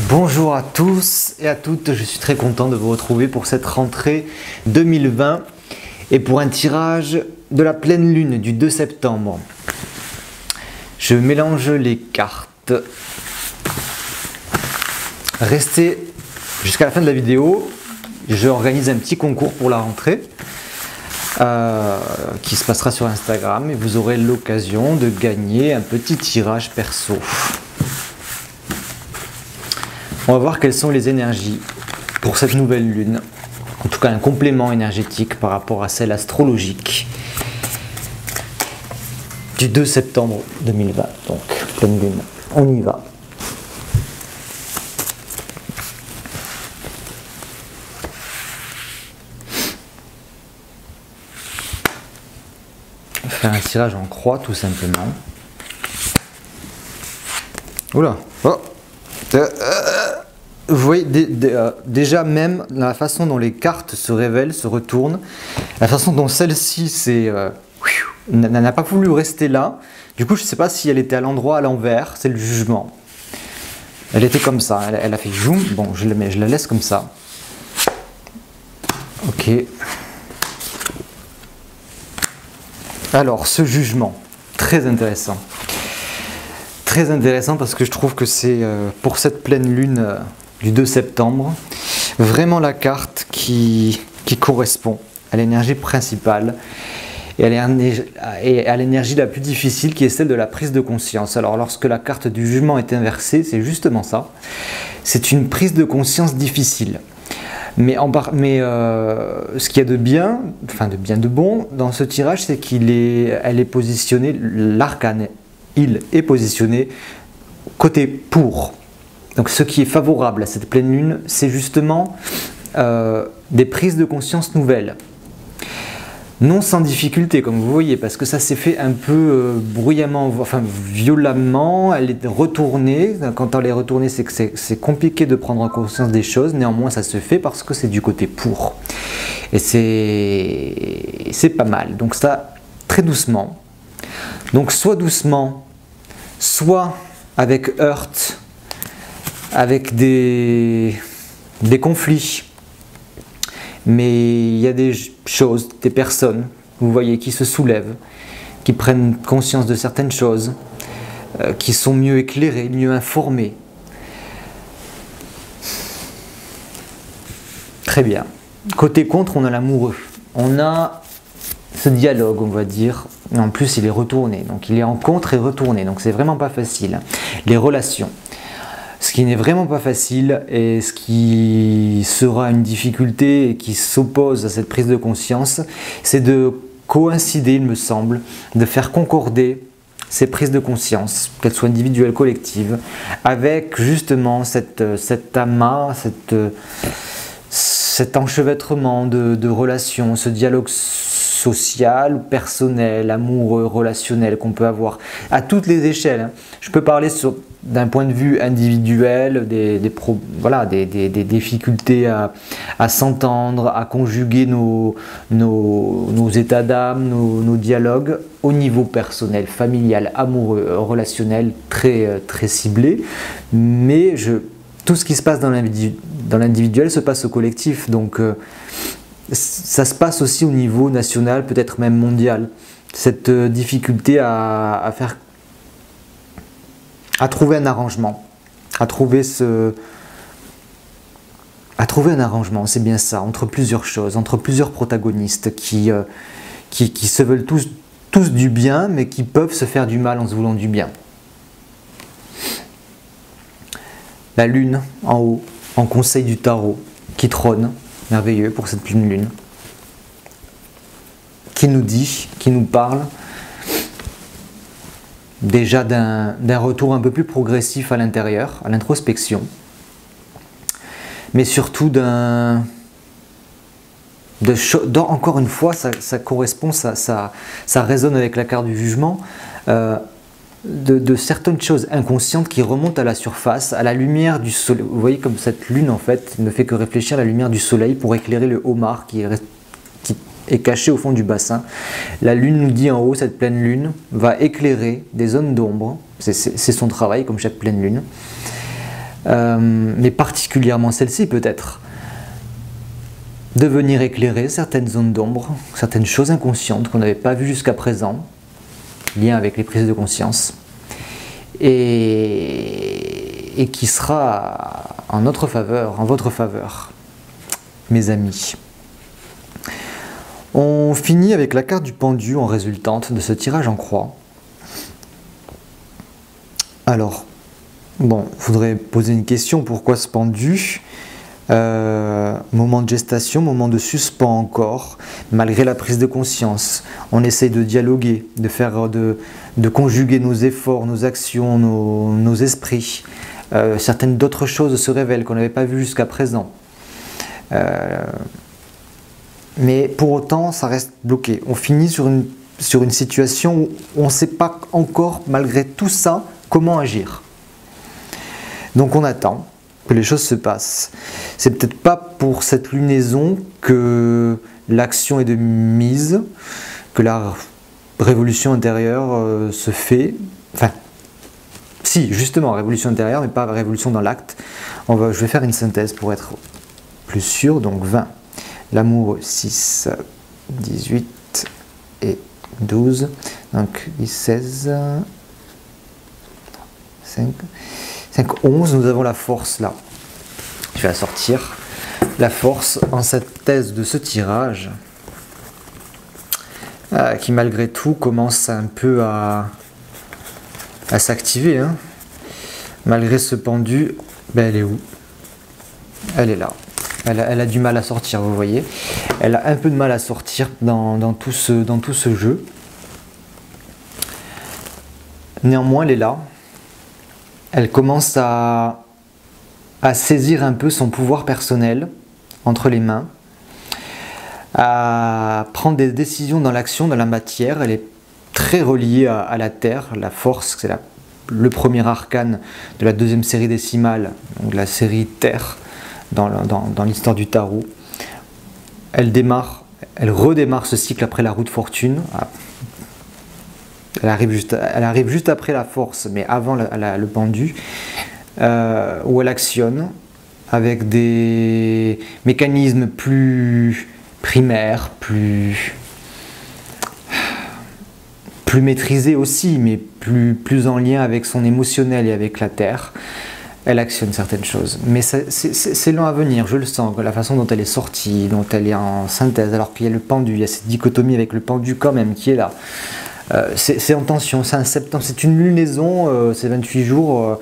Bonjour à tous et à toutes, je suis très content de vous retrouver pour cette rentrée 2020 et pour un tirage de la pleine lune du 2 septembre. Je mélange les cartes. Restez jusqu'à la fin de la vidéo, je organise un petit concours pour la rentrée qui se passera sur Instagram et vous aurez l'occasion de gagner un petit tirage perso. On va voir quelles sont les énergies pour cette nouvelle lune. En tout cas, un complément énergétique par rapport à celle astrologique du 2 septembre 2020. Donc, pleine lune. On y va. On va faire un tirage en croix, tout simplement. Oula! Oh. Vous voyez déjà même la façon dont les cartes se révèlent, se retournent, la façon dont celle-ci n'a pas voulu rester là. Du coup, je ne sais pas si elle était à l'endroit à l'envers, c'est le jugement. Elle était comme ça, elle a fait zoom. Bon, je la laisse comme ça. Ok. Alors, ce jugement, très intéressant. Très intéressant parce que je trouve que c'est pour cette pleine lune du 2 septembre vraiment la carte qui correspond à l'énergie principale et à l'énergie la plus difficile qui est celle de la prise de conscience. Alors lorsque la carte du jugement est inversée, c'est justement ça, c'est une prise de conscience difficile. Mais ce qu'il y a de bien, de bon dans ce tirage, c'est elle est positionnée, l'arcane, il est positionné côté pour. Donc ce qui est favorable à cette pleine lune, c'est justement des prises de conscience nouvelles. Non sans difficulté, comme vous voyez, parce que ça s'est fait un peu bruyamment, enfin violemment, elle est retournée. Quand elle est retournée, c'est que c'est compliqué de prendre conscience des choses, néanmoins ça se fait parce que c'est du côté pour. Et c'est pas mal, donc ça, très doucement. Donc soit doucement, soit avec heurte, avec des conflits, mais il y a des choses, des personnes, vous voyez, qui se soulèvent, qui prennent conscience de certaines choses, qui sont mieux éclairées, mieux informées. Très bien. Côté contre, on a l'amoureux. On a ce dialogue, on va dire. En plus, il est retourné. Donc, il est en contre et retourné. Donc, c'est vraiment pas facile. Les relations. Ce qui n'est vraiment pas facile et ce qui sera une difficulté et qui s'oppose à cette prise de conscience, c'est de coïncider, il me semble, de faire concorder ces prises de conscience, qu'elles soient individuelles, collectives, avec justement cet amas, cet enchevêtrement de relations, ce dialogue social, personnel, amoureux, relationnel qu'on peut avoir à toutes les échelles. Je peux parler d'un point de vue individuel, des difficultés à s'entendre, à conjuguer nos états d'âme, nos dialogues au niveau personnel, familial, amoureux, relationnel, très, très ciblé. Mais tout ce qui se passe dans l'individuel se passe au collectif. Donc, ça se passe aussi au niveau national, peut-être même mondial. Cette difficulté à trouver un arrangement, à trouver un arrangement, c'est bien ça, entre plusieurs choses, entre plusieurs protagonistes qui se veulent tous du bien, mais qui peuvent se faire du mal en se voulant du bien. La lune en haut, en conseil du tarot, qui trône, merveilleux pour cette pleine lune, qui nous dit, qui nous parle déjà d'un retour un peu plus progressif à l'intérieur, à l'introspection, mais surtout encore une fois, ça correspond, ça résonne avec la carte du jugement, de certaines choses inconscientes qui remontent à la surface, à la lumière du soleil. Vous voyez comme cette lune en fait ne fait que réfléchir à la lumière du soleil pour éclairer le homard qui est caché au fond du bassin. La lune nous dit en haut, cette pleine lune va éclairer des zones d'ombre, c'est son travail comme chaque pleine lune, mais particulièrement celle-ci peut-être, de venir éclairer certaines zones d'ombre, certaines choses inconscientes qu'on n'avait pas vues jusqu'à présent, lien avec les prises de conscience, et qui sera en notre faveur, en votre faveur, mes amis. On finit avec la carte du pendu en résultante de ce tirage en croix. Alors, bon, il faudrait poser une question, pourquoi ce pendu ? Moment de gestation, moment de suspens encore, malgré la prise de conscience. On essaye de dialoguer, de conjuguer nos efforts, nos actions, nos esprits. Certaines d'autres choses se révèlent qu'on n'avait pas vues jusqu'à présent. Mais pour autant, ça reste bloqué. On finit sur une situation où on ne sait pas encore, malgré tout ça, comment agir. Donc on attend que les choses se passent. C'est peut-être pas pour cette lunaison que l'action est de mise, que la révolution intérieure se fait. Enfin, si, justement, révolution intérieure, mais pas révolution dans l'acte. Je vais faire une synthèse pour être plus sûr. Donc 20, l'amour 6, 18 et 12. Donc 16, 5... 5, 11, nous avons la force là. Je vais la sortir. La force en cette thèse de ce tirage, qui malgré tout commence un peu à s'activer. Hein. Malgré ce pendu, ben elle est où? Elle est là. Elle a du mal à sortir, vous voyez. Elle a un peu de mal à sortir dans tout ce jeu. Néanmoins, elle est là. Elle commence à saisir un peu son pouvoir personnel entre les mains, à prendre des décisions dans l'action, dans la matière. Elle est très reliée à la Terre. La force, c'est le premier arcane de la deuxième série décimale, donc la série Terre dans l'histoire du tarot. Elle redémarre ce cycle après la roue de fortune. Elle arrive juste après la force, mais avant le pendu, où elle actionne avec des mécanismes plus primaires, plus maîtrisés aussi, mais plus en lien avec son émotionnel et avec la terre. Elle actionne certaines choses. Mais c'est lent à venir, je le sens, la façon dont elle est sortie, dont elle est en synthèse, alors qu'il y a le pendu, il y a cette dichotomie avec le pendu quand même qui est là. C'est en tension, c'est un septembre, c'est une lunaison, c'est 28 jours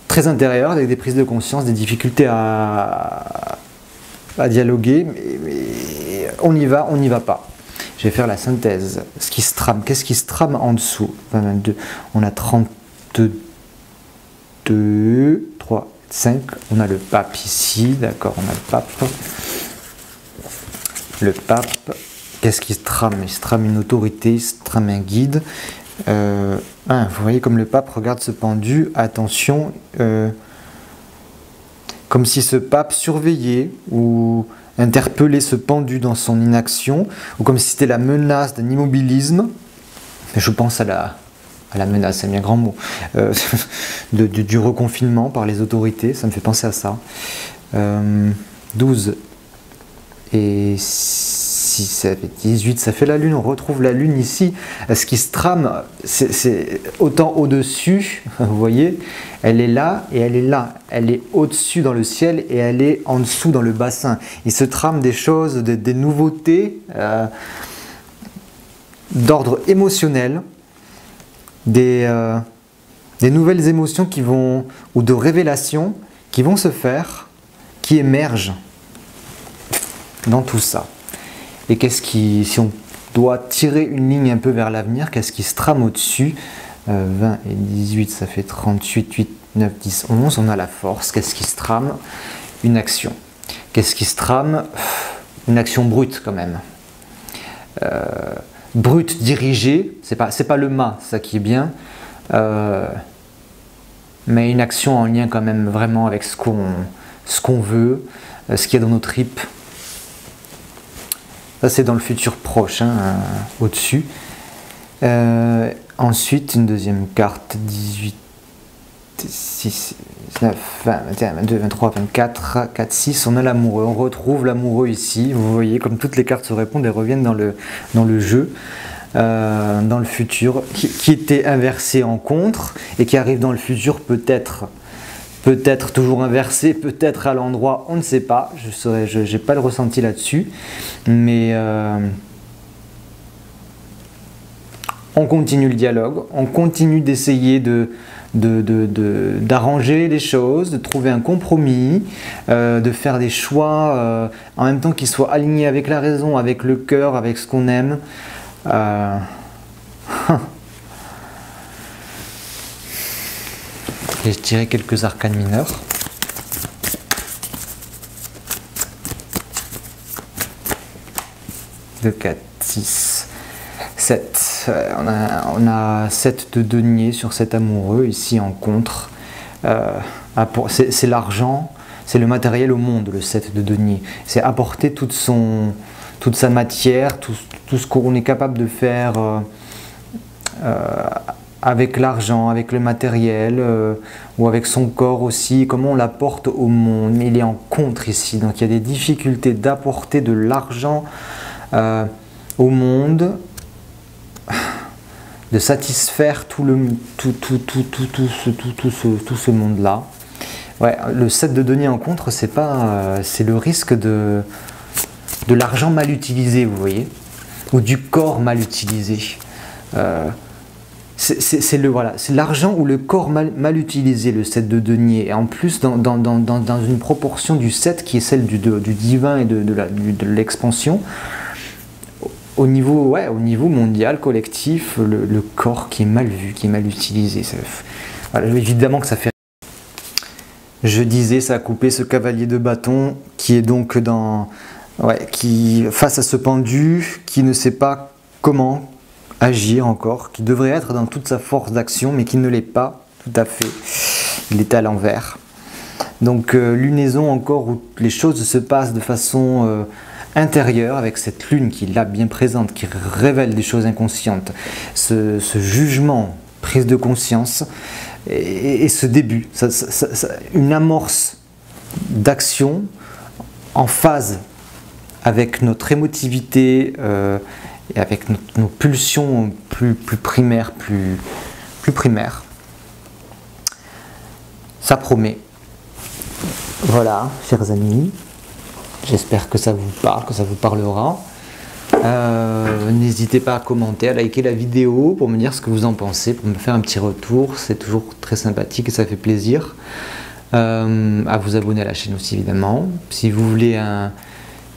très intérieure, avec des prises de conscience, des difficultés à dialoguer, mais on y va pas. Je vais faire la synthèse. Ce qui se trame, qu'est-ce qui se trame en dessous? 22, on a 32, 3, 5, on a le pape ici, d'accord, on a le pape. Le pape. Qu'est-ce qui se trame? Il se trame une autorité, il se trame un guide. Vous voyez comme le pape regarde ce pendu, attention, comme si ce pape surveillait ou interpellait ce pendu dans son inaction, ou comme si c'était la menace d'un immobilisme. Je pense à la menace, c'est un bien grand mot, du reconfinement par les autorités, ça me fait penser à ça. 12 et 6, 7, 18, ça fait la lune, on retrouve la lune ici. Ce qui se trame, c'est autant au-dessus, vous voyez, elle est là et elle est là. Elle est au-dessus dans le ciel et elle est en dessous dans le bassin. Il se trame des choses, des nouveautés d'ordre émotionnel, des nouvelles émotions qui vont, ou de révélations qui vont se faire, qui émergent dans tout ça. Et si on doit tirer une ligne un peu vers l'avenir, qu'est-ce qui se trame au-dessus? 20 et 18, ça fait 38, 8, 9, 10, 11, on a la force. Qu'est-ce qui se trame? Une action. Qu'est-ce qui se trame? Une action brute quand même. Brute, dirigée, c'est pas le mât, ça qui est bien, mais une action en lien quand même vraiment avec ce qu'on veut, ce qu'il y a dans nos tripes. Ça c'est dans le futur proche, hein, au-dessus. Ensuite, une deuxième carte, 18 6, 19, 20, 21, 22, 23, 24, 4, 6, on a l'amoureux. On retrouve l'amoureux ici. Vous voyez, comme toutes les cartes se répondent, elles reviennent dans le jeu, dans le futur, qui était inversé en contre et qui arrive dans le futur peut-être toujours inversé, peut-être à l'endroit, on ne sait pas. Je n'ai pas le ressenti là-dessus, mais on continue le dialogue, on continue d'essayer d'arranger les choses, de trouver un compromis, de faire des choix en même temps qui soient alignés avec la raison, avec le cœur, avec ce qu'on aime. Et je dirais quelques arcanes mineurs. Deux, 4, 6, 7. On a 7 de denier sur cet amoureux ici en contre. C'est l'argent, c'est le matériel au monde, le 7 de denier. C'est apporter toute sa matière, tout ce qu'on est capable de faire avec l'argent, avec le matériel ou avec son corps aussi, comment on l'apporte au monde. Mais il est en contre ici, donc il y a des difficultés d'apporter de l'argent au monde, de satisfaire tout ce monde-là. Ouais, le 7 de denier en contre, c'est le risque de l'argent mal utilisé, vous voyez, ou du corps mal utilisé. C'est l'argent ou le corps mal utilisé, le 7 de denier, et en plus dans une proportion du 7 qui est celle du divin et de l'expansion. Au niveau mondial, collectif, le corps qui est mal vu, qui est mal utilisé. Voilà, évidemment que ça fait... Je disais, ça a coupé ce cavalier de bâton qui est donc qui face à ce pendu, qui ne sait pas comment agir encore, qui devrait être dans toute sa force d'action, mais qui ne l'est pas tout à fait. Il est à l'envers. Donc lunaison encore où les choses se passent de façon intérieure, avec cette lune qui est là bien présente, qui révèle des choses inconscientes. Ce jugement, prise de conscience, et ce début, une amorce d'action en phase avec notre émotivité et avec nos pulsions plus primaires, plus primaires. Ça promet. Voilà, chers amis, j'espère que ça vous parle, que ça vous parlera. N'hésitez pas à commenter, à liker la vidéo pour me dire ce que vous en pensez, pour me faire un petit retour, c'est toujours très sympathique et ça fait plaisir. À vous abonner à la chaîne aussi évidemment. Si vous voulez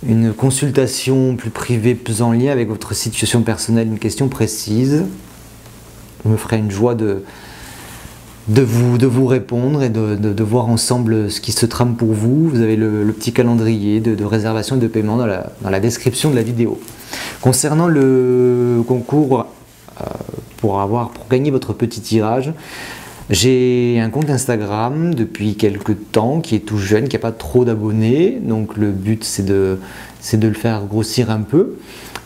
une consultation plus privée, plus en lien avec votre situation personnelle, une question précise, je me ferai une joie de vous répondre et de voir ensemble ce qui se trame pour vous. Vous avez le petit calendrier de réservation et de paiement dans la description de la vidéo. Concernant le concours pour gagner votre petit tirage, j'ai un compte Instagram depuis quelques temps qui est tout jeune, qui n'a pas trop d'abonnés, donc le but c'est de le faire grossir un peu.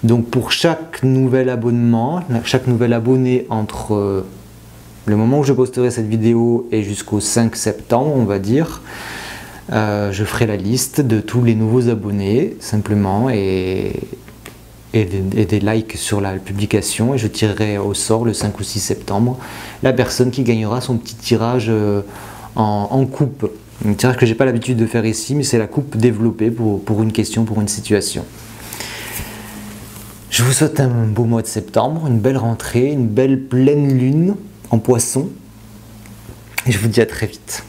Donc pour chaque nouvel abonnement, chaque nouvel abonné entre le moment où je posterai cette vidéo et jusqu'au 5 septembre, on va dire, je ferai la liste de tous les nouveaux abonnés simplement et des likes sur la publication, et je tirerai au sort le 5 ou 6 septembre la personne qui gagnera son petit tirage en coupe. Un tirage que j'ai pas l'habitude de faire ici, mais c'est la coupe développée pour une question, pour une situation. Je vous souhaite un beau mois de septembre, une belle rentrée, une belle pleine lune en Poisson, et je vous dis à très vite.